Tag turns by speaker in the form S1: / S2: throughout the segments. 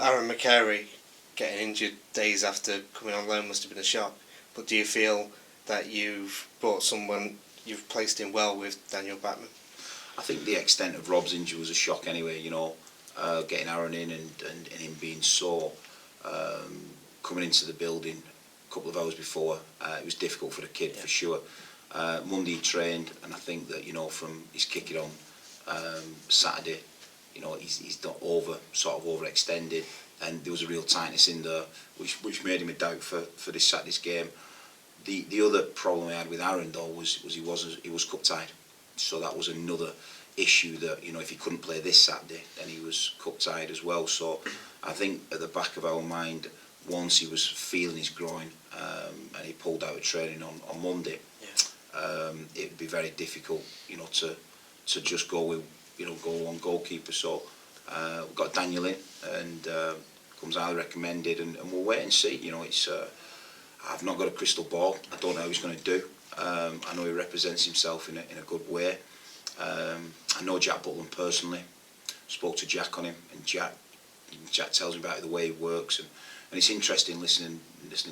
S1: Aaron McCary getting injured days after coming on loan must have been a shock. But do you feel that you've brought someone, you've placed him well with Daniel Batman?
S2: I think the extent of Rob's injury was a shock anyway, you know, getting Aaron in and him being sore, coming into the building a couple of hours before, it was difficult for the kid, for sure. Monday he trained, and I think that, you know, from his kicking on Saturday, you know, he's not sort of overextended, and there was a real tightness in there, which made him a doubt for this Saturday's game. The other problem I had with Aaron though was he was cup tied, so that was another issue that, you know, if he couldn't play this Saturday, then he was cup tied as well. So I think at the back of our mind, once he was feeling his groin and he pulled out of training on Monday, it would be very difficult, you know, to just go with, you know, go on goalkeeper. So we've got Daniel in, and comes highly recommended, and we'll wait and see. You know, it's I've not got a crystal ball. I don't know how he's going to do. I know he represents himself in a good way. I know Jack Butland personally. Spoke to Jack on him, and Jack tells me about the way he works, and it's interesting listening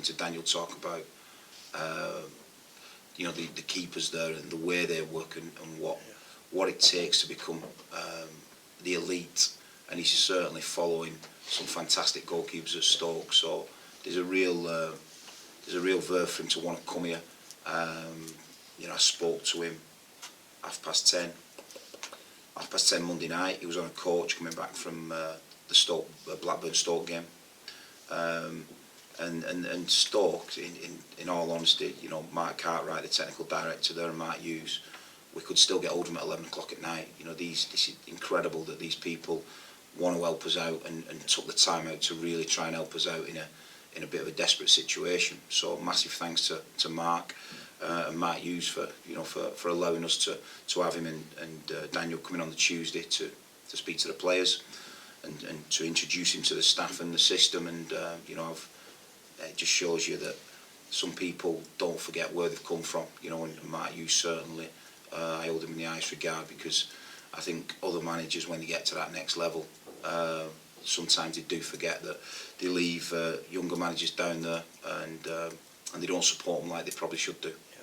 S2: to Daniel talk about you know, the keepers there and the way they work, and what it takes to become the elite. And he's certainly following some fantastic goalkeepers at Stoke. So there's a real verve for him to want to come here. You know, I spoke to him 10:30 Monday night. He was on a coach coming back from the Blackburn Stoke game. And Stoke, in all honesty, you know, Mark Cartwright, the technical director there, and Mark Hughes, we could still get hold of them at 11 o'clock at night. You know, this is incredible that these people want to help us out and took the time out to really try and help us out in a bit of a desperate situation. So massive thanks to Mark and Mark Hughes for, you know, for allowing us to have him and Daniel coming on the Tuesday to speak to the players and to introduce him to the staff and the system. And you know, it just shows you that some people don't forget where they've come from, you know, and Mark Hughes certainly, I hold him in the highest regard, because I think other managers, when they get to that next level, sometimes they do forget that they leave younger managers down there, and they don't support them like they probably should do.